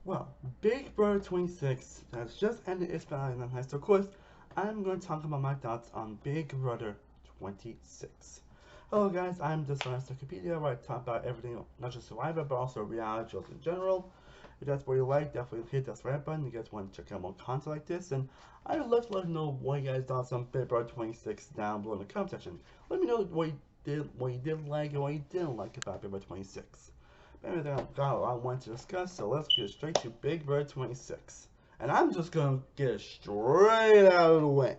Well, Big Brother 26 has just ended its finale in high. So, of course, I'm going to talk about my thoughts on Big Brother 26. Hello, guys, I'm the Wikipedia, where I talk about everything, not just Survivor, but also reality shows in general. If that's what you like, definitely hit that subscribe button. You guys want to check out more content like this, and I would love to let you know what you guys thought on Big Brother 26 down below in the comment section. Let me know what you did like, and what you didn't like about Big Brother 26. But I've got a lot I want to discuss, so let's get straight to Big Brother 26. And I'm just gonna get it straight out of the way.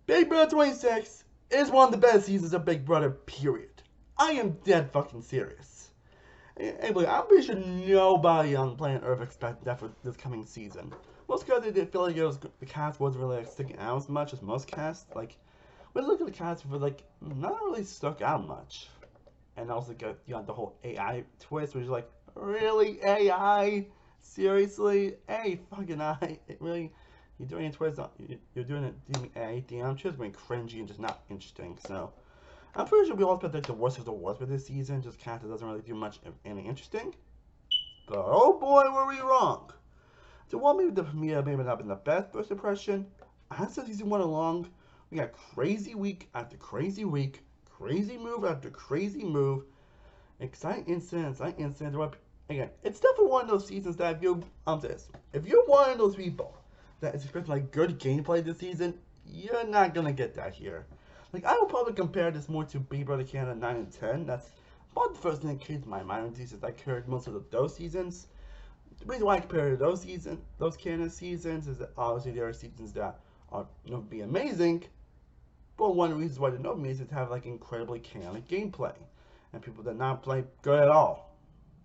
Big Brother 26 is one of the best seasons of Big Brother, period. I am dead fucking serious. Anyway, I'm pretty sure nobody on planet Earth expected that for this coming season. Most because they didn't feel like the cast wasn't really sticking out as much as most casts. Like, when you look at the cast, for not really stuck out much. And also got the whole AI twist, which is like, really, AI? Seriously? Hey, fucking AI? Really? You're doing a twist, you're doing it, AI thing. I'm just being cringy and just not interesting, so. I'm pretty sure we all expect like the worst of the worst for this season, just cast that doesn't really do much of anything interesting. But oh boy, were we wrong. So while maybe the premiere may not been the best first impression, as the season went along, we got crazy week after crazy week, crazy move after crazy move, exciting incident. Again, it's definitely one of those seasons that if you're one of those people that is expecting like good gameplay this season, you're not gonna get that here. Like, I would probably compare this more to Big Brother Canada 9 and 10. That's about the first thing that came to my mind since I carried most of those seasons. The reason why I compare those Canada seasons, is that obviously there are seasons that are be amazing, but one of the reasons why they're not amazing is to have like incredibly chaotic gameplay, and people that not play good at all.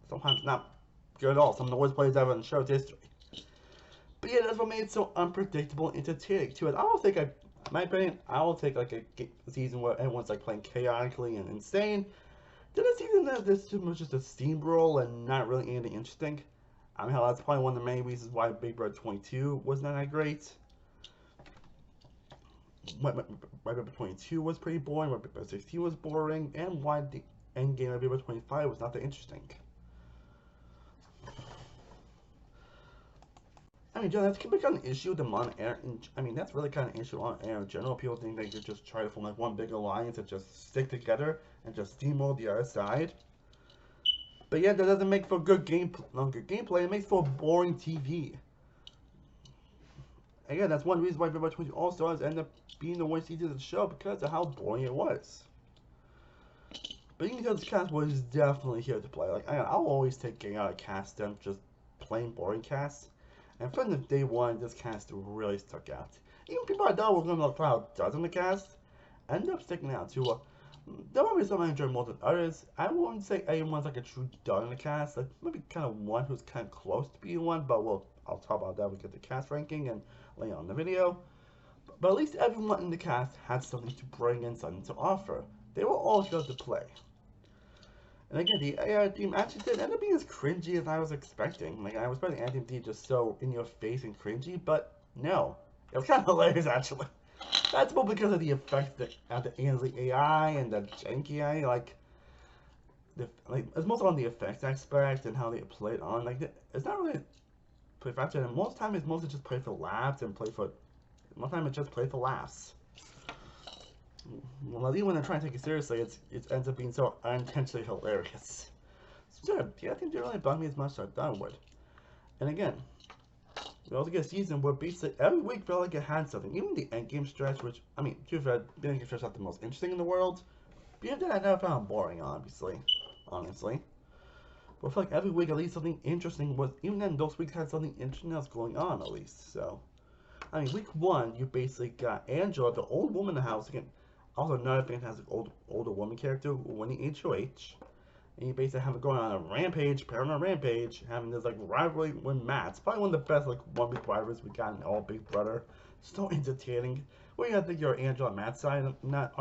Sometimes not good at all. Some of the worst players ever in the show's history. But yeah, that's what made it so unpredictable and entertaining too. And I don't think in my opinion, I will take like a season where everyone's like playing chaotically and insane. Then a season that this was just a steamroll and not really anything interesting. I mean, hell, that's probably one of the main reasons why Big Brother 22 was not that great. Big Brother 22 was pretty boring, Big Brother 16 was boring, and why the end game of Big Brother 25 was not that interesting. I mean, that's kind of an issue with them on air. That's really kind of an issue on air in general. People think they could just try to form like one big alliance and just stick together and just steamroll the other side. But yeah, that doesn't make for good gameplay. It makes for boring TV. Again, that's one reason why Big Brother 20 All Stars ended up being the worst season of the show, because of how boring it was. But you can tell this cast was definitely here to play. Like, I'll always take getting out of cast them just plain boring casts. And from the day one, this cast really stuck out. Even people I thought were going to look out dozen the cast ended up sticking out too. There might be some I enjoy more than others. I wouldn't say anyone's like a true dud in the cast. Like, maybe kind of one who's kind of close to being one, but I'll talk about that when we get the cast ranking and later on in the video. But at least everyone in the cast had something to bring and something to offer. They were all here to play. And again, the AI theme actually did end up being as cringy as I was expecting. Like, I was expecting Anthem to be just so in your face and cringy, but no. It was kind of hilarious, actually. That's more because of the effects at the end of the AI and the janky AI. It's mostly on the effects aspect and how they play it on. Like, it's not really play for action. And most time it's mostly just play for laughs and most time it's just play for laughs. Well, even when they're trying to take it seriously, it ends up being so unintentionally hilarious. So yeah, I think they really bugged me as much as I thought it would. And again, we also get a season where basically every week felt like it had something. Even the endgame stretch, which, the endgame stretch is not the most interesting in the world. But even that I never found boring, honestly. But I feel like every week at least something interesting was, even then those weeks had something interesting else going on at least, so. Week one, you basically got Angela, the old woman in the house, again, also another fantastic older woman character winning HOH. And you basically have it going on a rampage, paranoid rampage, having this like rivalry with Matt. It's probably one of the best like 1 week rivalries we got in all Big Brother. So entertaining. Where you have to think you're Angela and Matt's side in that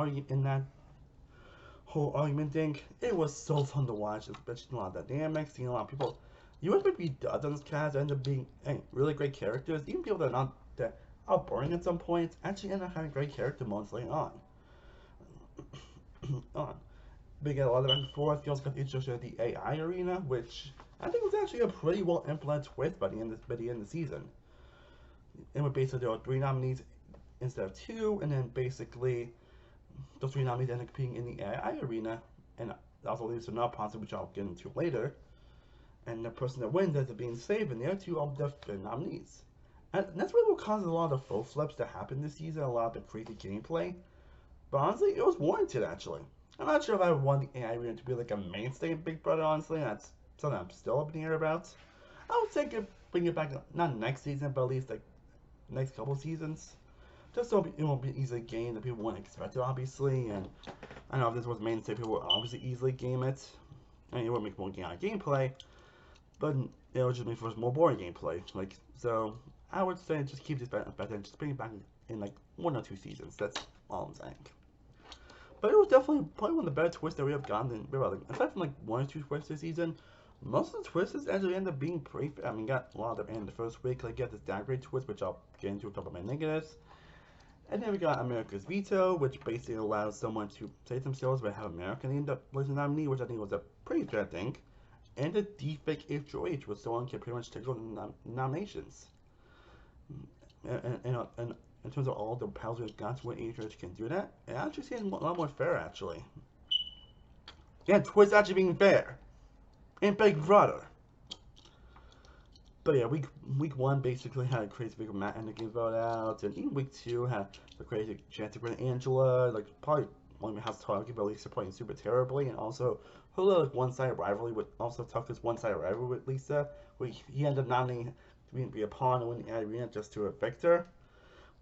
whole argument thing. It was so fun to watch, especially a lot of dynamics, seeing a lot of people. You would be duds on this cast end up being really great characters. Even people that are boring at some points actually end up having great character moments later on. We get a lot of back and forth. You also got the introduction of the AI arena, which I think it was actually a pretty well implemented twist by the end of the season. And with basically there were 3 nominees instead of 2, and then basically those 3 nominees ended up competing in the AI arena, and that also leads to another positive, which I'll get into later. And the person that wins ends up being saved, and the other 2 are the nominees. And that's really what causes a lot of the faux flips to happen this season, a lot of the crazy gameplay. But honestly, it was warranted, actually. I'm not sure if I would want the AI arena to be like a mainstay in Big Brother, honestly. That's something I'm still up in the air about. I would say bring it back, not next season, but at least like next couple seasons. Just so it won't be an easy game that people wouldn't expect it, obviously. And I know if this was mainstay, people would obviously easily game it. I mean, it would make more gameplay, but it would just make for more boring gameplay. Like, so I would say just keep this better and just bring it back in like 1 or 2 seasons. That's all I'm saying. But it was definitely probably one of the better twists that we have gotten in Big Brother. Aside from like 1 or 2 twists this season, most of the twists actually end up being pretty. I mean, got a lot of them in the first week. Like, get this downgrade twist, which I'll get into a couple of my negatives. And then we got America's Veto, which basically allows someone to say themselves but have America end up as a nominee, which I think was a pretty fair thing. And the defake HOH, where someone can pretty much take on the nominations. And in terms of all the powers we've got to win HOH can do that, it actually seems a lot more fair, actually. Yeah, twist actually being fair. And Big Brother. But yeah, week 1 basically had a crazy big Matt and the game vote out, and even week 2 had the crazy chance to win Angela, like probably one of the house talking about Lisa playing super terribly, and also her little like, one-sided rivalry with also Tucker's one-sided rivalry with Lisa, where he ended up nominating to be a pawn and win the arena just to evict her.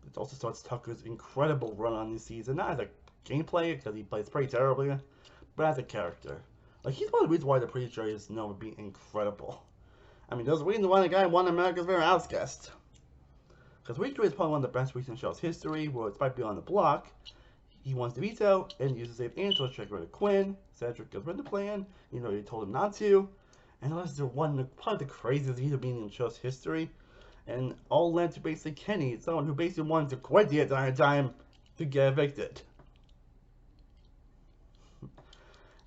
It also starts Tucker's incredible run on this season, not as a gameplay because he plays pretty terribly, but as a character. Like, he's one of the reasons why the pre-jury is known to be incredible. I mean, there's a reason why the guy won America's Very House Guest. Because week 3 is probably one of the best weeks in the show's history, where despite being on the block, he wants to veto and uses to save Angela to check rid of Quinn. Cedric goes with the plan, you know, he told him not to. And unless they're probably the craziest veto meeting in the show's history. And all led to basically Kenny, someone who basically wanted to quit the entire time to get evicted.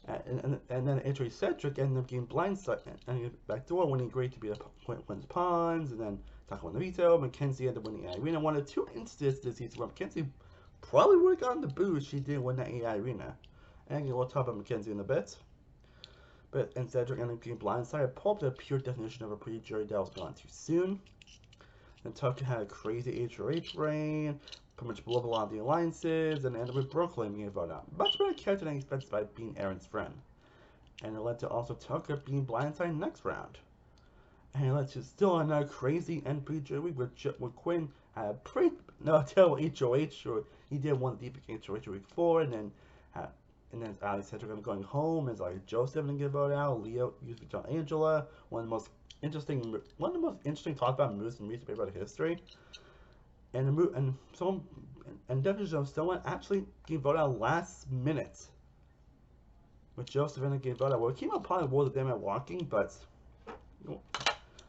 And then actually Cedric ended up getting blindsided and back door when he agreed to be the Quinn's pawns, and then Tucker won the veto. Mackenzie ended up winning the arena. One of 2 instances this season where Mackenzie probably would have gotten the boost she did win that AI arena. And we'll talk about Mackenzie in a bit. And Cedric ended up getting blindsided. Probably the pure definition of a pre-jury that was gone too soon. And Tucker had a crazy HOH reign, pretty much blew up a lot of the alliances, and ended with Brooklyn being voted out. Much better character than expected by being Aaron's friend. And it led to also Tucker being blindsided next round. And it led to still another crazy end pre-jury week with Quinn had a pretty terrible HOH, or he did one deep HOH week 4, and then Ali Cedric going home, and like Joseph didn't get voted out, Leo used to John Angela, one of the most interesting talk about moves in recent Big Brother history. And definitely someone actually getting voted out last minute. With Joseph and getting voted out. Well, it came out probably more than them at walking, but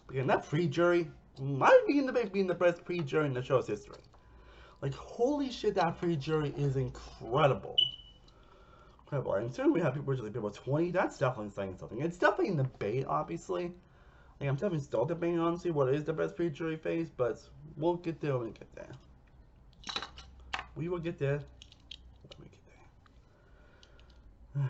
again, that pre-jury might be being the best pre-jury in the show's history. Like, holy shit, that pre-jury is incredible. Incredible. And soon we have people originally people 20. That's definitely saying something. It's definitely in debate, obviously. Like, I'm definitely still debating, honestly, what is the best pre-jury phase, but we'll get there when we get there. We will get there when we get there.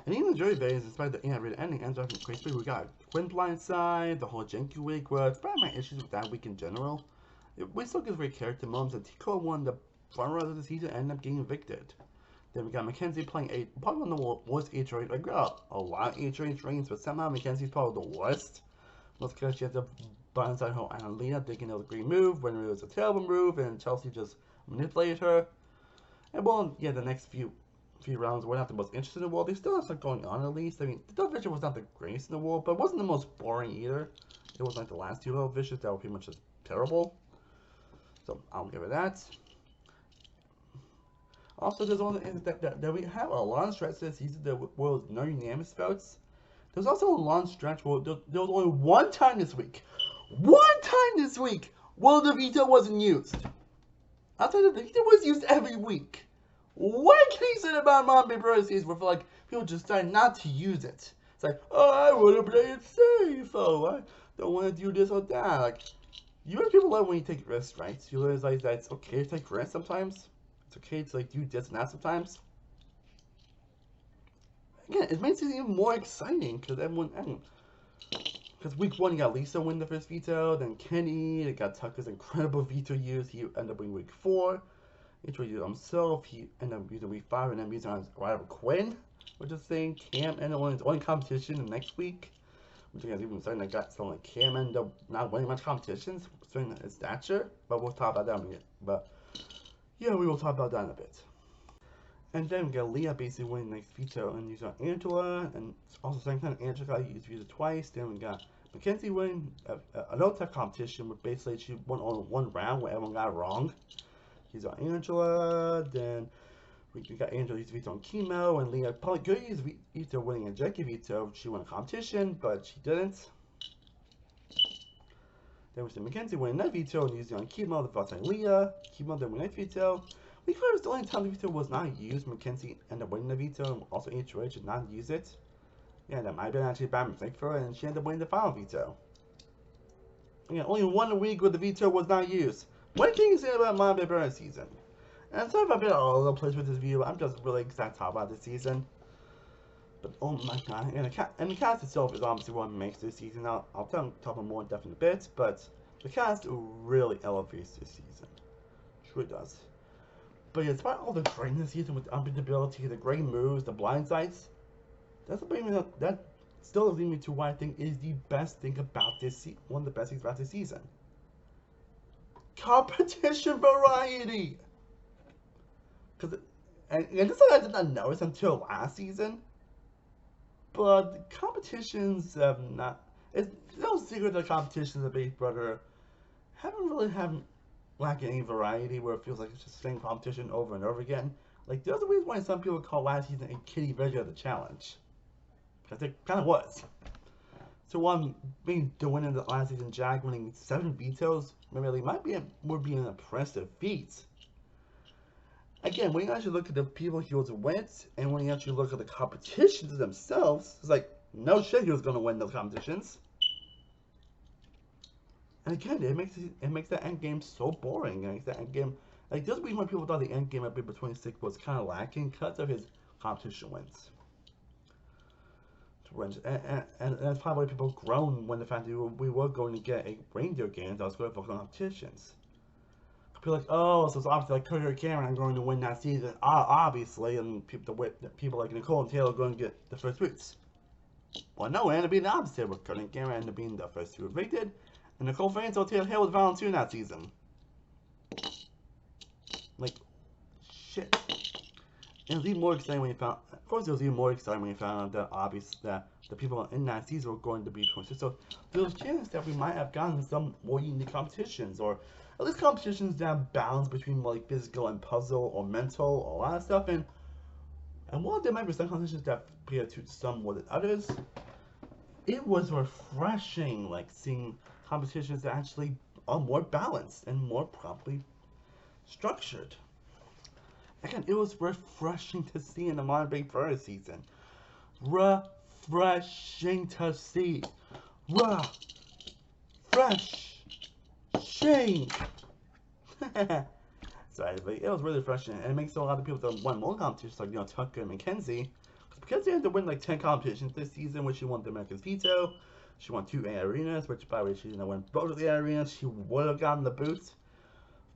And even the jury phase, despite the ending, ends up in crazy. We got Quinn blindside, the whole Janky week, where it's probably my issues with that week in general. We still get great character moments, and Tico won the front runners of the season and ended up getting evicted. Then we got Mackenzie playing probably one of the worst HOH. Like, we got a lot of HOH reigns, but somehow Mackenzie's probably the worst. Most because she had to blindside her Annalena, thinking it was a great move, when it was a terrible move, and Chelsea just manipulated her. And well, yeah, the next few rounds were not the most interesting in the world. They still have stuff going on, at least. I mean, the Double Vision was not the greatest in the world, but it wasn't the most boring either. It was like the last 2 Double Visions that were pretty much just terrible. So I'll give it that. Also, there's one that we have a long stretch this season that was no unanimous votes. There's also a long stretch where there was only one time this week where the veto wasn't used. Outside of the veto was used every week. What can you say about Mom Big Brother season where for like people just decide not to use it. It's like, oh, I want to play it safe. Oh, I don't want to do this or that. Like, you realize people love when you take risks, right? You realize that it's okay to take risks sometimes. It's okay to like do this and that sometimes. Again, it makes it even more exciting because because week 1 you got Lisa win the first veto, then Kenny, they got Tucker's incredible veto use. He ended up winning week 4. He tried to use it himself. He ended up using week 5 and then using on his rival Quinn, which is saying Cam ended up winning his only competition the next week. Which is even starting to got someone like Cam ended up not winning much competitions, considering his stature. But we'll talk about that in a minute. But yeah, we will talk about that in a bit. And then we got Leah basically winning next veto and using on Angela, and also same time Angela got used veto twice. Then we got Mackenzie winning another tough competition where basically she won only 1 round where everyone got it wrong. He's on Angela, then we got Angela used veto on Chemo, and Leah probably could use veto winning a Jackie veto. She won a competition, but she didn't. Then we see Mackenzie winning that veto and using on Chemo, the first time Leah. Chemo then winning that veto. We thought it was the only time the veto was not used. Mackenzie ended up winning the veto, and also HOH did not use it. Yeah, that might have been actually a bad mistake for her, and she ended up winning the final veto. Yeah, only 1 week where the veto was not used. What can you say about my Baby season? And sorry if I've been all over the place with this video. I'm just really excited to talk about this season. But oh my god, and the cast itself is obviously what makes this season. I'll talk about more in depth in a bit, but the cast really elevates this season. Sure it does. But yeah, despite all the greatness this season with the unpredictability, the great moves, the blindsides, that still leads me to what I think is the best thing about this season. One of the best things about this season. Competition variety! And this is something I did not notice until last season. But the competitions have not. It's no secret that competitions of Big Brother haven't lacked any variety where it feels like it's just the same competition over and over again. Like, there's a reason why some people call last season a kiddie version of the challenge. Because it kind of was. So, one being the winner of the last season, Jack winning 7 vetoes, really might be would be an impressive feat. Again, when you actually look at the people he was with, and when you actually look at the competitions themselves, it's like, no shit he was going to win those competitions. And again, it makes that end game so boring. It makes that end game, like, there's a reason why people thought the end game at Big Brother 26 was kind of lacking because of his competition wins. And that's probably why people groaned when the fact that we were going to get a reindeer game that was going to focus on competitions. People like, oh, so it's obviously like Cody or Cameron are going to win that season, obviously, and people like Nicole and Taylor are going to get the first boots. Well, no, it ended up being the opposite, with Cody and Cameron ended up being the first 2 evicted, and Nicole fans or Taylor Hill was volunteering that season. Like, shit. It was even more exciting when you found, of course it was even more exciting when you found out that the people in that season were going to be 26. So there was a chance that we might have gotten some more unique competitions, or at least competitions that balance between like physical and puzzle or mental or a lot of stuff. And while there might be some competitions that appear to some more than others, it was refreshing, like seeing competitions that actually are more balanced and more properly structured. Again, it was refreshing to see in the modern Big Brother season. Refreshing to see. Refreshing. Sorry, but it was really refreshing, and it makes a lot of people that won more competitions, like, you know, Tucker and Mackenzie. Because they had to win like 10 competitions this season, which she won the America's Veto. She won 2 arenas, which by the way, she didn't win both of the arenas. She would have gotten the boots.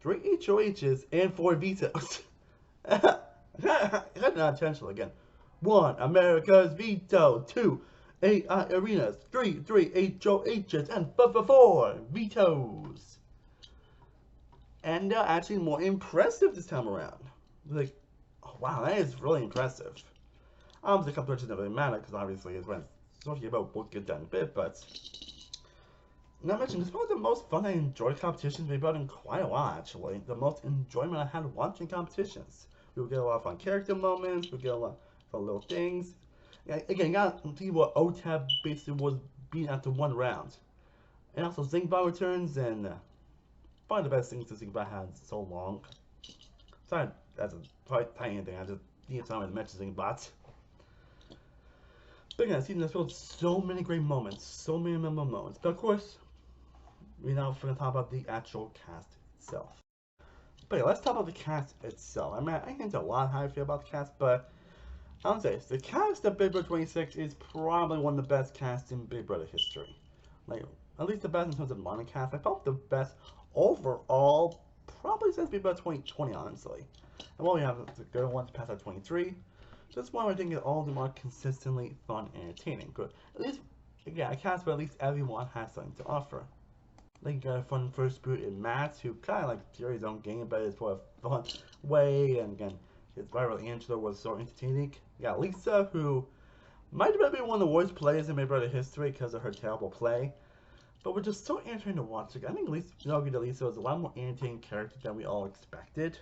3 HOHs and 4 vetoes. Not intentional again. 1 America's Veto, 2 AI arenas, 3 HOHs, and 4 vetoes. And they're actually more impressive this time around. Like, oh, wow, that is really impressive. The competition doesn't really matter because obviously it's when talking about what gets done in a bit, but not mention this is one of the most fun I enjoyed competitions we've done in quite a while actually. The most enjoyment I had watching competitions. We would get a lot of fun character moments, we get a lot of little things. Again, you gotta see what OTAB basically was beating after 1 round. And also Zingbot returns, and probably the best things that Zingbot had so long. Sorry, that's a quite tiny thing, I just need time to mention Zingbot. But again, a season that's filled with so many great moments, so many memorable moments. But of course, we're now going to talk about the actual cast itself. But yeah, let's talk about the cast itself. I mean, I can tell a lot how I feel about the cast, but I'll say this, the cast of Big Brother 26 is probably one of the best casts in Big Brother history. Like, at least the best in terms of modern cast. I felt the best overall, probably since Big Brother 2020, honestly. And while we have the good ones past at 23, this one I think is all the more consistently fun and entertaining. Good. At least, again, a cast where at least everyone has something to offer. Like, you got a fun first boot in Matt, who kind of like carries his own game, but it's for a fun way, and again, his rival Angela was so entertaining. You got Lisa, who might have been one of the worst players in Big Brother history because of her terrible play, but was just so entertaining to watch. Like, I think Lisa was a lot more entertaining character than we all expected.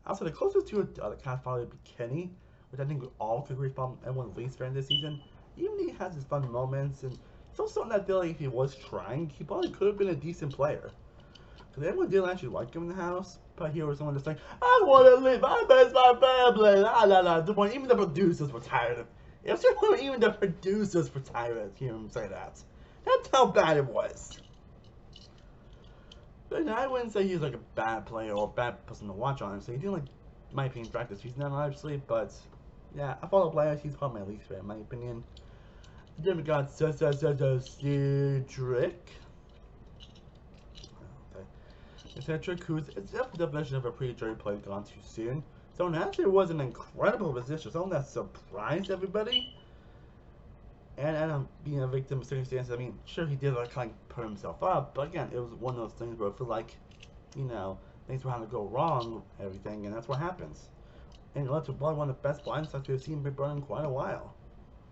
Also, the closest to the other cast probably would be Kenny, which I think we all could agree upon everyone's least favorite this season. Even he has his fun moments, and it's also in that ability if he was trying, he probably could have been a decent player. Because everyone didn't actually like him in the house, but here was someone just like, I want to live, I miss my family, la la la. The point, even the producers were tired of it. Even the producers were tired of hearing him say that. That's how bad it was. But I wouldn't say he's like a bad player or a bad person to watch, honestly. He didn't, like, my opinion, drag this season, obviously, but yeah, I follow players, he's probably my least favorite, in my opinion. Then we got Cedric. Cedric, who's the definition of a pretty dirty play gone too soon. Someone actually was an incredible position, someone that surprised everybody. And ended up being a victim of circumstances. I mean, sure, he did like kind of put himself up, but again, it was one of those things where I feel like, you know, things were having to go wrong, everything, and that's what happens. And it led to probably one of the best blind spots we've seen Big Brother in quite a while.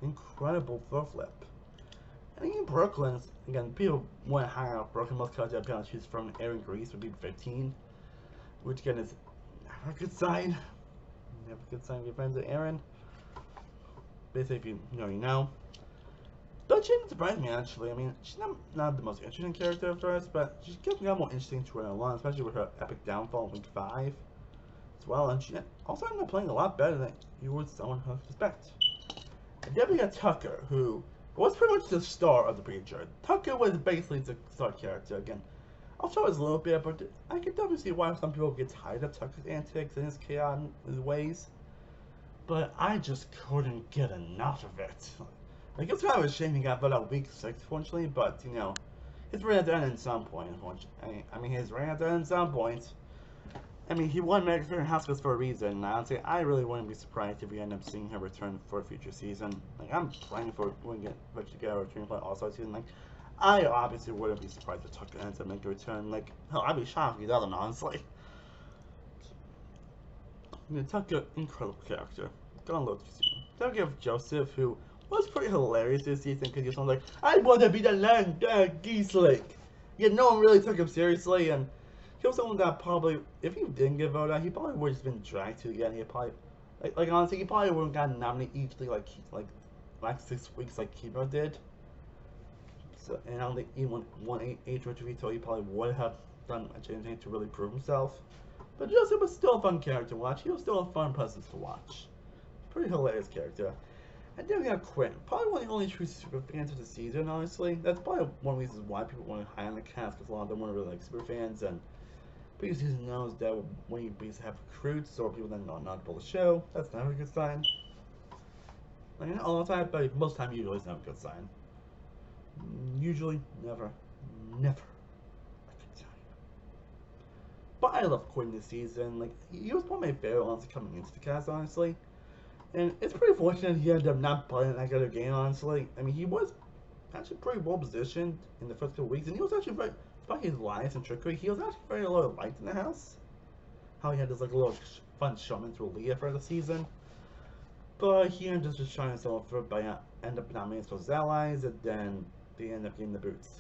Incredible throw flip. And in Brooklyn, again, people want to hang out Brooklyn most because they're she's from Aaron Greece would be 15, which again is never a good sign. Never a good sign to be friends with Aaron. Basically, if you know, you know. But she didn't surprise me, actually. I mean, she's not the most interesting character of us, but she's getting more interesting to her along, especially with her epic downfall in week 5 as well. And she also ended up playing a lot better than you would someone who expect. And then we got Tucker, who was pretty much the star of the Breacher. Tucker was basically the star character again. I'll show us a little bit, but I can definitely see why some people get tired of Tucker's antics and his chaos and his ways. But I just couldn't get enough of it. Like, it's kind of a shame he got voted out week 6, unfortunately, but, you know, his reign had to end at some point, unfortunately. I mean, his reign had to end at some point. I mean, he won American Fair House for a reason, and honestly, I really wouldn't be surprised if we end up seeing him return for a future season. Like, I'm praying for when we get Rich to get a return for All-Star season. Like, I obviously wouldn't be surprised if Tucker ends up making a return. Like, hell, I'd be shocked if he doesn't, honestly. I mean, Tucker, incredible character. Gone a little too soon. Then we have Joseph, who was pretty hilarious this season because he was like, I want to be the land geese lake. Yet no one really took him seriously, and he was someone that probably, if he didn't get voted out, he probably would have just been dragged to again. He probably, like honestly, he probably would have gotten nominated easily like 6 weeks like Kibo did. So, and I don't think even won 8 retreat, so he probably would have done anything to really prove himself. But Joseph was still a fun character to watch. He was still a fun presence to watch. Pretty hilarious character. And then we have Quinn, probably one of the only true super fans of the season, honestly. That's probably one of the reasons why people want to high on the cast, because a lot of them weren't really like super fans, and previous season knows that when you basically have recruits or people that are not able to show, that's never a good sign. Like, not all the time, but most of the time usually it's never a good sign. Usually, never a good sign. But I love Quinn this season. Like, he was one of my favorite ones coming into the cast, honestly. And it's pretty fortunate he ended up not playing that good of a game, honestly. I mean, he was actually pretty well positioned in the first couple weeks, and he was actually very, despite his lies and trickery, he was actually very low liked in the house. How he had this like little fun showman to Leah for the season. But he ended up just trying himself through by end up nominating his allies, and then they end up getting the boots.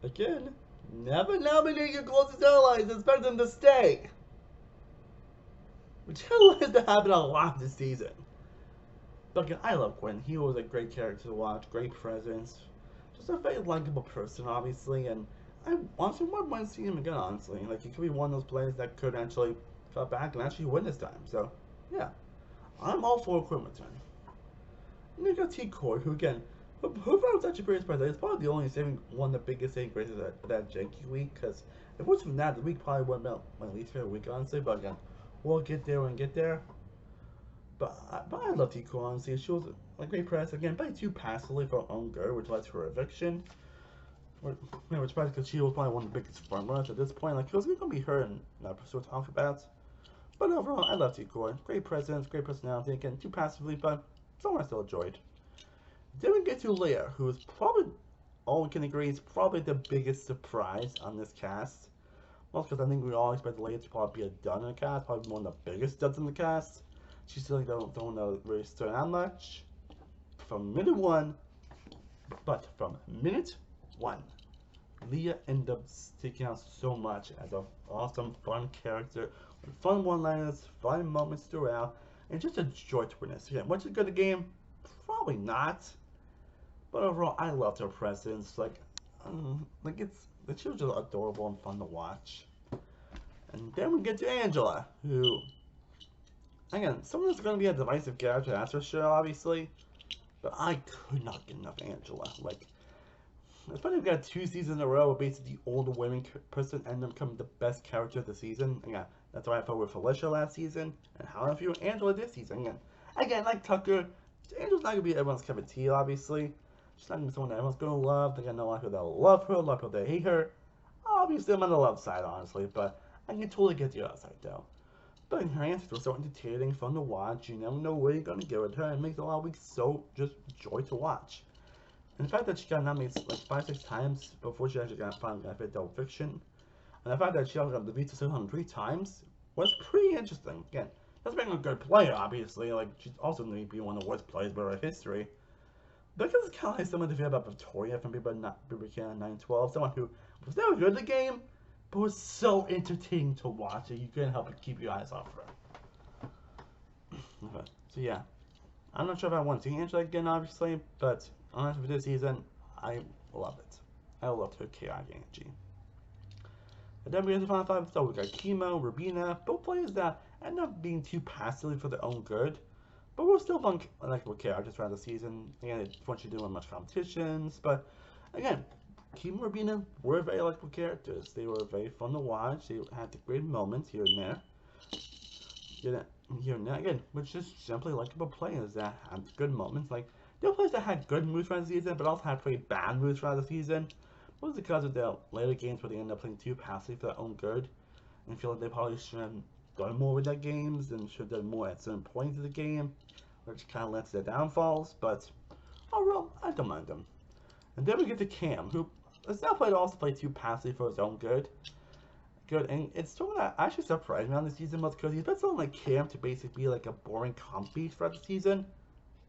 Again, never nominate your closest allies, expect them to stay. Which has to happen a lot this season. But again, I love Quinn. He was a great character to watch, great presence. Just a very likable person, obviously, and I honestly wouldn't want to see him again, honestly. Like, he could be one of those players that could actually come back and actually win this time. So, yeah. I'm all for Quinn returning. And you got T-Core, who again, who I was actually pretty surprised. It's probably the only saving, one of the biggest saving graces of that janky week, because if it wasn't from that, the week probably would have been my least favorite week, honestly. But again, we'll get there when we get there. But I love T-Core, honestly. She was a great press. Again, played too passively for her own good, which led to her eviction. Which probably because she was probably one of the biggest front runners at this point. Like, it was going to be her and that episode to talk about. But overall, I love T-Core. Great presence, great personality. Again, too passively, but someone I still enjoyed. Then we get to Leia, who is probably, all we can agree, is probably the biggest surprise on this cast. Well, because I think we all expect Leia to probably be a dud in the cast, probably one of the biggest duds in the cast. She still don't know really stood out much from minute one, but from minute one, Leia ended up sticking out so much as an awesome, fun character with fun one-liners, fun moments throughout, and just a joy to witness. Again, was it a good game? Probably not. But overall, I loved her presence. Like she was just adorable and fun to watch. And then we get to Angela, who, again, someone that's going to be a divisive character, that's for sure, obviously. But I could not get enough Angela. Like, it's funny we've got 2 seasons in a row where basically the older women person ended up becoming the best character of the season. Again, that's why I felt with Felicia last season, and how I feel with Angela this season. Again, like Tucker, Angela's not going to be everyone's cup of tea, obviously. She's not going to be someone that everyone's going to love. Again, a lot of people that love her, a lot of people that hate her. Obviously, I'm on the love side, honestly, but I can totally get the other side, though. But her answers were so entertaining, fun to watch. You never know where you're going to get with her. It makes a lot of weeks so just joy to watch. And the fact that she got nominated like 5-6 times before she actually finally got fit Double Fiction, and the fact that she also got the Vita 603 times was pretty interesting. Again, doesn't make her a good player, obviously. Like, she's also going to be one of the worst players in our history. But it's kind of like someone to feel about Victoria from People Can 912, someone who was never good at the game, but was so entertaining to watch that you couldn't help but keep your eyes off her. Okay, so yeah, I'm not sure if I want to see Angela again, obviously, but honestly, for this season, I love it. I love her chaotic energy. And then we get to the final 5, so we got Chemo, Rubina, both players that end up being too passively for their own good, but we're still fun, likable characters throughout the season. Again, it's fun to do in much competitions, but again, Chemo and Rubina were very likable characters. They were very fun to watch. They had the great moments here and there. Here and there, again, which is simply likable players that had good moments. Like, there were players that had good moves throughout the season, but also had pretty bad moves throughout the season. It was because of their later games where they ended up playing too passively for their own good, and feel like they probably should have done more with their games and should have done more at certain points of the game, which kind of led to their downfalls. But overall, I don't mind them. And then we get to Cam, who is now played also played too passively for his own good. And it's something that actually surprised me on the season was because he's been something like Cam to basically be like a boring comp piece throughout the season.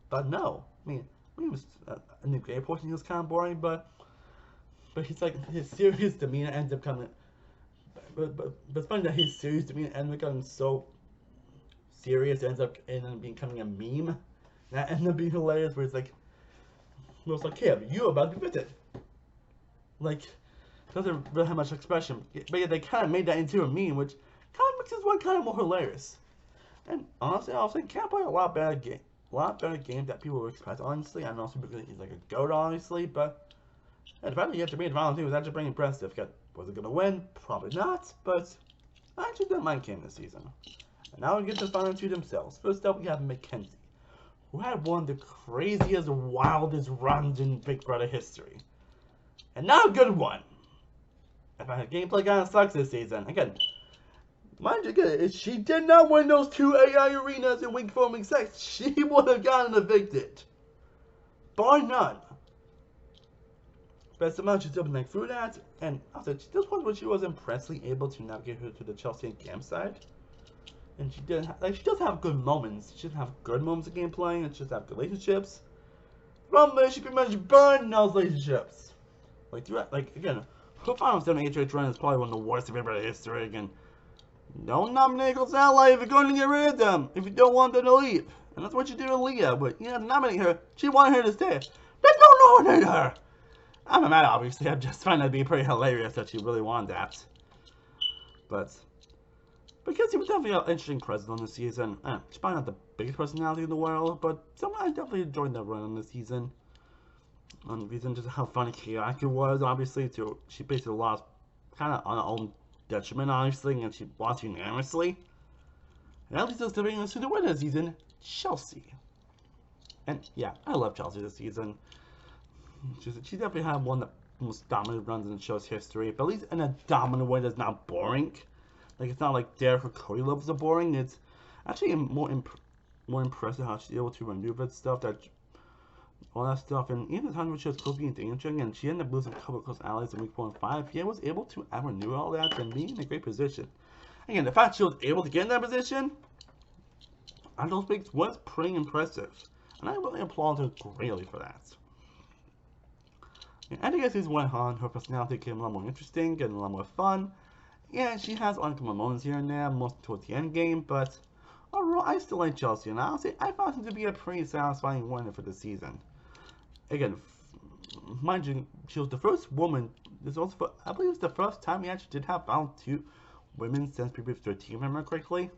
But no, I mean he was in the great portion he was kind of boring, but he's like his serious demeanor ends up coming. But it's funny that his serious demeanor ends up becoming so serious, ends up becoming a meme. That ends up being hilarious, where it's like, Cam, you're about to be visited. Like, doesn't really have much expression, but yeah, they kind of made that into a meme, which kind of makes this one kind of more hilarious. And honestly, I was thinking Cam played a lot better game that people would expect. Honestly, and also because he's like a goat, honestly. But the fact that he had to be the final team was actually pretty impressive. Was it gonna win? Probably not. But I actually didn't mind Cam this season. And now we get to the final 2 themselves. First up, we have Mackenzie, who had one of the craziest, wildest runs in Big Brother history, and not a good one. In fact, her gameplay kind of sucks this season. Again, mind you, if she did not win those 2 AI arenas in Wing Forming 6, she would have gotten evicted. Bar none. But somehow she's still been through that, and also, this was when she was impressively able to navigate her to the Chelsea and Cam side. And she didn't she does have good moments. She doesn't have good moments of gameplay, and she does have good relationships. The problem is she pretty much burned those relationships. Again, her final 7 HH run is probably one of the worst in Big history. Again, don't nominate Nichols Ally if you're going to get rid of them, if you don't want them to leave. And that's what you do with Leah, but you have to nominate her. She wanted her to stay. Then don't nominate her! I'm not mad, obviously. I just find that to be pretty hilarious that she really wanted that. But because he was definitely an interesting president on the season. She's probably not the biggest personality in the world, but someone I definitely enjoyed that run on the season. On the reason just how funny chaotic it was, obviously, too. She basically lost kind of on her own detriment, obviously, and she lost unanimously. And at least it's bringing us to the winner this season, Chelsea. And yeah, I love Chelsea this season. She definitely had one of the most dominant runs in the show's history, but at least in a dominant way that's not boring. Like, it's not like Derek or Cody levels of boring. It's actually more impressive how she's able to maneuver stuff, all that stuff. And even the time when she was close to being danger, and she ended up losing a couple of close allies in week 4 and 5, she was able to outmaneuver all that and be in a great position. Again, the fact she was able to get in that position on those weeks was pretty impressive, and I really applaud her greatly for that. And as the season went on, her personality became a lot more interesting and a lot more fun. Yeah, she has uncommon moments here and there, most towards the end game, but overall, I still like Chelsea, and honestly, I found her to be a pretty satisfying winner for the season. Again, mind you, she was the first woman. I believe it's the first time we actually did have found 2 women since previous 13, if I remember correctly.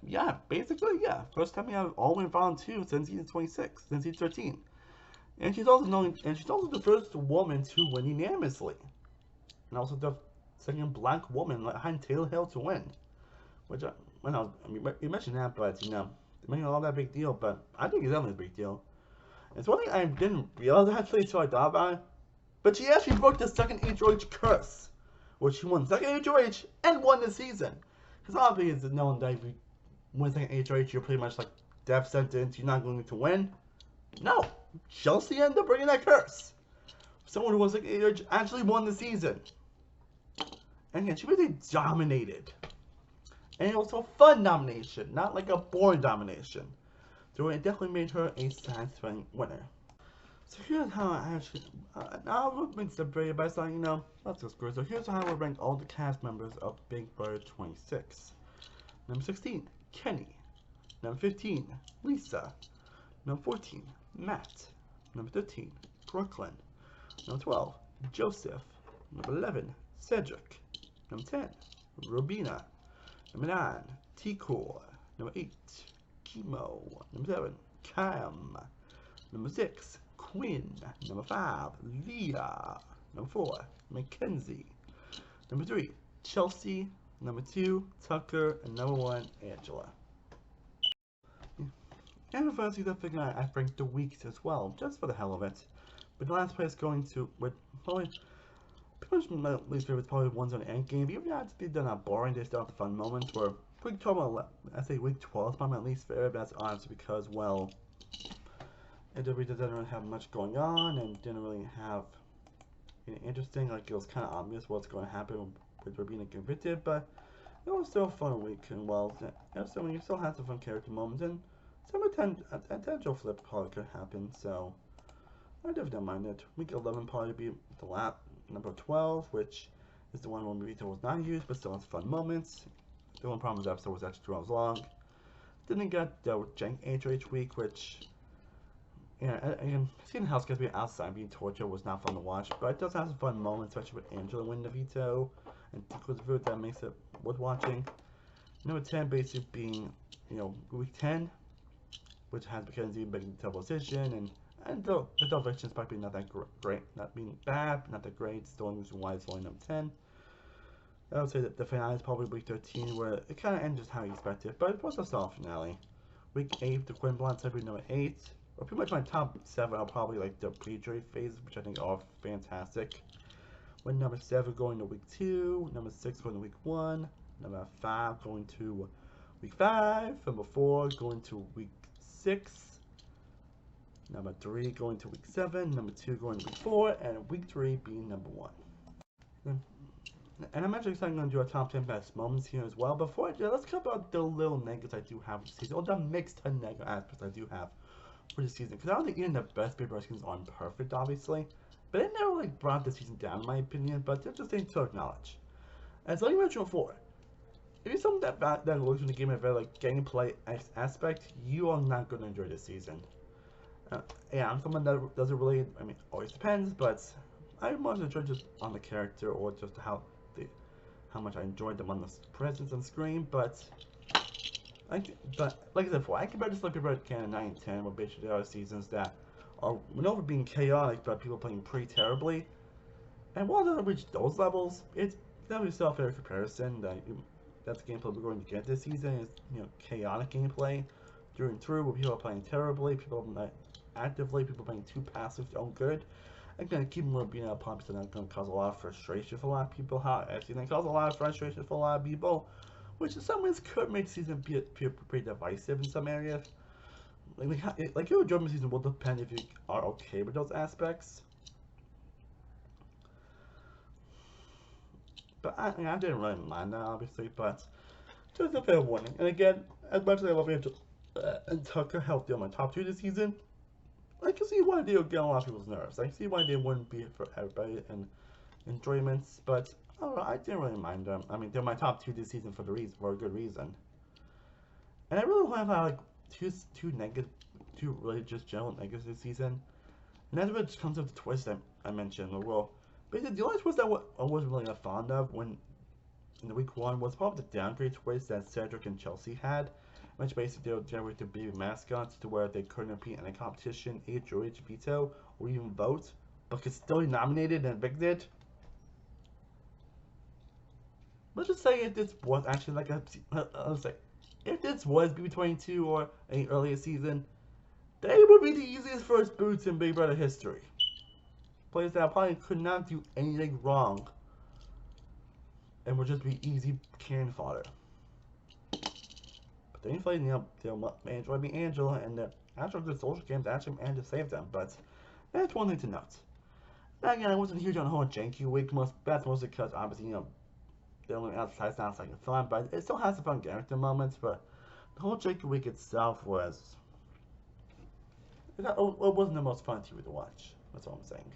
Yeah, basically, yeah. First time we have all women found 2 since season 26, since season 13. And she's also the first woman to win unanimously, and also the second black woman behind Taylor Hill to win. Which, you mentioned that, but they're making all that big deal. But I think it's definitely a big deal. It's one thing I didn't realize actually until I thought about it. But she actually broke the second HOH curse, which she won second HOH and won the season. Because obviously it's known that if you win second HOH, you're pretty much like death sentence. You're not going to win. No, Chelsea ended up bringing that curse. Someone who was like HOH actually won the season. And again, she really dominated. And it was a fun domination, not like a boring domination. So it definitely made her a satisfying winner. So here's how I actually, now I'm going to separate by saying, let's go screw. So here's how I rank all the cast members of Big Brother 26. Number 16, Kenny. Number 15, Lisa. Number 14, Matt. Number 13, Brooklyn. Number 12, Joseph. Number 11, Cedric. Number 10, Robina. Number 9, T-Core. Number 8, Chemo. Number 7, Cam. Number 6, Quinn. Number 5, Leah. Number 4, Mackenzie. Number 3, Chelsea. Number 2, Tucker. And number 1, Angela. And the first season, I figured I ranked the weeks as well, just for the hell of it. But the last place going to, with probably, pretty much my least favorite probably ones on the end game. Even though they're not boring, they still have the fun moments where week 12, I say week 12 is probably my least favorite, but that's honestly because, well, it really doesn't really have much going on and didn't really have anything interesting. Like, it was kind of obvious what's going to happen with Robina convicted, but it was still a fun week, and well, so you still had some fun character moments, and some potential flip probably could happen, so I definitely don't mind it. Week 11 probably be the lap number 12, which is the one where Rita was not used, but still has fun moments. The one problem with the episode was actually 2 hours long. Didn't get the jank HOH week, which, again, seeing House Guys being outside being tortured was not fun to watch, but it does have some fun moments, especially with Angela winning the veto, and Tico's food that makes it worth watching. Number 10 basically being, week 10, which has Mackenzie making the tough decision, and the eviction is probably not that great, not being bad, but not that great. Still the reason why it's only number 10. I would say that the finale is probably week 13, where it kind of ends just how you expect it, but it was a solid finale. Week 8, the Quinn Blonde February number 8. Or pretty much my top 7 are probably like the pre-jury phases, which I think are fantastic. With number 7 going to week 2, number 6 going to week 1, number 5 going to week 5, number 4 going to week 6, number 3 going to week 7, number 2 going to week 4, and week 3 being number 1. And I'm actually going to do a top 10 best moments here as well. Before I do that, let's talk about the little negatives I do have this season, or the mixed negative aspects I do have for this season. Because I don't think even the best Big Brother seasons aren't perfect, obviously. But it never really brought the season down, in my opinion, but it's just thing to acknowledge. As like I mentioned before, if you're someone that looks in the game in a very like gameplay aspect, you are not going to enjoy this season. Yeah, I'm someone that doesn't really, always depends, but I most enjoy just on the character or just how how much I enjoyed them on the presence on screen, but like I said before, I compare this like Big Brother Canada 9 and 10, where basically there are seasons that are known for being chaotic, but people playing pretty terribly. And while they don't reach those levels, it's definitely still a fair comparison. That's the gameplay we're going to get this season. Is chaotic gameplay through and through, where people are playing terribly, people not actively, people playing too passive, their own good. I'm gonna keep them being out pumps, and that's gonna cause a lot of frustration for a lot of people. How actually they cause a lot of frustration for a lot of people, which in some ways could make the season be pretty divisive in some areas. Like your enjoyment season will depend if you are okay with those aspects. But I didn't really mind that, obviously, but just a fair warning. And again, as much as I love Angel and Tucker helped on my top 2 this season, I can see why they would get on a lot of people's nerves. I can see why they wouldn't be for everybody and enjoyments, but I don't know, I didn't really mind them. I mean, they're my top 2 this season for a good reason. And I really want to have like two really just general negatives this season. And that's what comes up to the twist I mentioned. Well, basically, the only twist I wasn't really fond of in the week 1 was probably the downgrade twist that Cedric and Chelsea had, which basically they'll generate their baby mascots to where they couldn't compete in a competition, HOH, veto, or even vote, but could still be nominated and evicted. Let's just say if this was actually like let's say, if this was BB22 or an earlier season, they would be the easiest first boots in Big Brother history. Players that probably could not do anything wrong and would just be easy cannon fodder. But thankfully, they enjoy being Angela, and after the social games actually managed to save them. But that's one thing to note. Now, again, I wasn't huge on the whole janky week. That's mostly because obviously, the only outside sounds like it's fun, but it still has some fun character moments. But the whole janky week itself it wasn't the most fun TV to watch. That's all I'm saying.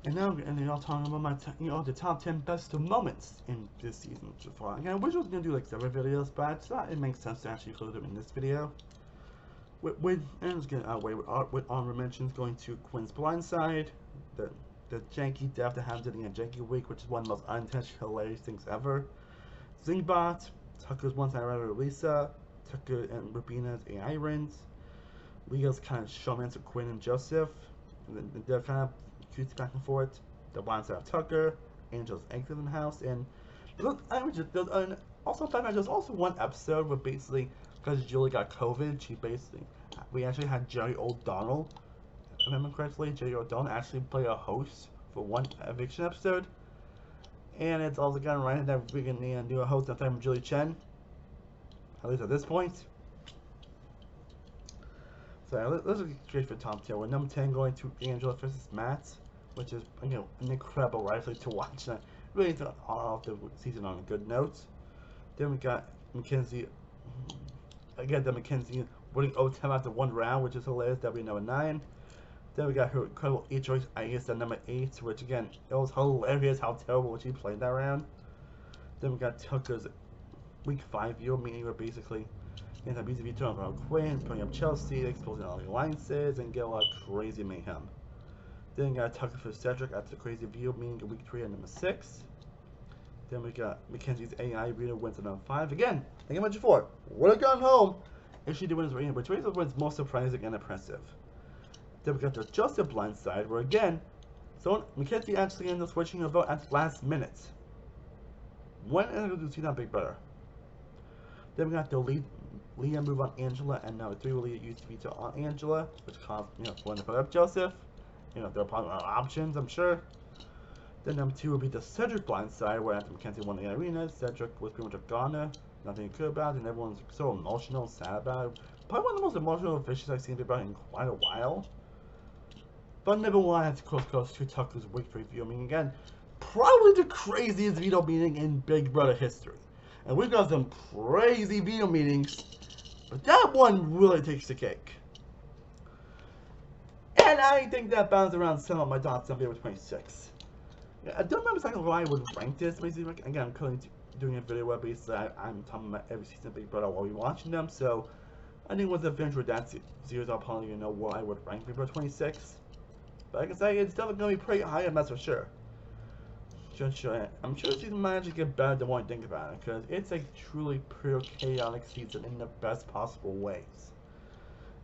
And now we're ending up talking about my the top 10 best moments in this season so far. Again, I wish I was gonna do like several videos, but I thought it makes sense to actually include them in this video. And I'm just gonna outweigh with honorable mentions going to Quinn's Blindside, the janky death that happened in a janky week, which is one of the most unintentional hilarious things ever. Zingbot, Tucker's Once I Rather Lisa, Tucker and Rubina's AI Rins, Leo's kind of showmance of Quinn and Joseph, and they're kind of cute back and forth. The Blindside of Tucker, Angel's exit in the house, and also there's also one episode where basically because Julie got COVID, we actually had Jerry O'Donnell, if I remember correctly, Jerry O'Donnell actually play a host for one eviction episode, and it's also kind of right that we're gonna do a host from Julie Chen, at least at this point. So let's get straight for top 10. With number 10 going to Angela versus Matt, which is an incredible rivalry to watch. And really to off the season on a good note. Then we got Mackenzie. Again, Mackenzie winning 0-10 after one round, which is hilarious. That'll be number 9. Then we got her incredible choice, I guess, at number 8, which again, it was hilarious how terrible she played that round. Then we got Tucker's week 5 view meeting, where basically and I'm easy turn around Quinn, putting up Chelsea, exposing all the alliances, and get a lot of crazy mayhem. Then we got Tucker for Cedric after the crazy view meeting in week 3 at number 6. Then we got Mackenzie's AI reader wins at number 5. Again, like I mentioned before, would have gone home if she did win his rating, but Teresa wins most surprising and impressive. Then we got the Joseph Blindside, where again, Mackenzie actually ended up switching her vote at the last minute. When is it going to see that Big Brother? Then we got the Leah move on Angela, and number 3 will Leah used to be to on Angela, which caused one to put up Joseph. There are probably a lot of options, I'm sure. Then number 2 will be the Cedric Blindside, where after Mackenzie won the arena, Cedric was pretty much a goner, nothing good about it, and everyone's so emotional and sad about it. Probably one of the most emotional fishes I've seen about in quite a while. But number 1 has close to Tucker's week 3 view. I mean, again, probably the craziest veto meeting in Big Brother history. And we've got some crazy veto meetings, but that one really takes the cake. And I think that bounces around some of my thoughts on video 26. Yeah, I don't remember exactly why I would rank this. Basically, again, I'm currently doing a video where basically I'm talking about every season of Big Brother while we're watching them. So I think once I finish with that series, I'll probably know what I would rank Big Brother 26. But like I say, it's definitely going to be pretty high, and that's for sure. I'm sure the season might actually get better the more I think about it, because it's a truly pure chaotic season in the best possible ways.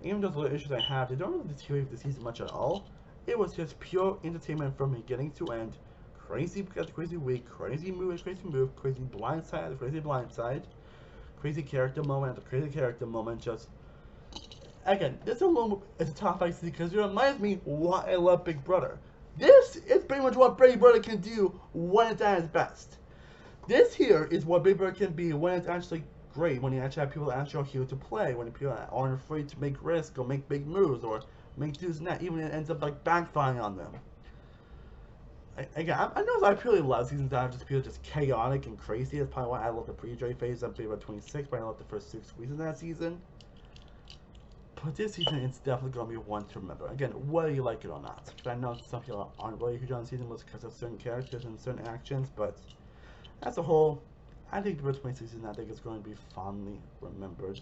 Even those little issues I have, they don't really deteriorate the season much at all. It was just pure entertainment from beginning to end. Crazy crazy week, crazy move, crazy blind side, crazy character moment after crazy character moment. Just again, this alone is a top 5 season because it reminds me why I love Big Brother. This is pretty much what Big Brother can do when it's at its best. This here is what Big Brother can be when it's actually great, when you actually have people that actually are here to play, when people aren't afraid to make risks or make big moves or make this and that, even if it ends up like backfiring on them. Again, I know I really love seasons that are just feel just chaotic and crazy. That's probably why I love the pre-Dre phase of Big Brother 26, but I love the first 6 weeks of that season. But this season, it's definitely going to be one to remember. Again, whether you like it or not. Because I know some people aren't really huge on the season because of certain characters and certain actions, but as a whole, I think the 26 season, I think it's going to be fondly remembered.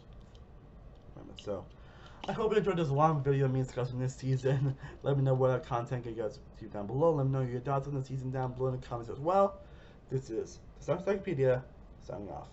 So, I hope you enjoyed this long video of me discussing this season. Let me know what other content you guys see down below. Let me know your thoughts on the season down below in the comments as well. This is the Encyclopedia, signing off.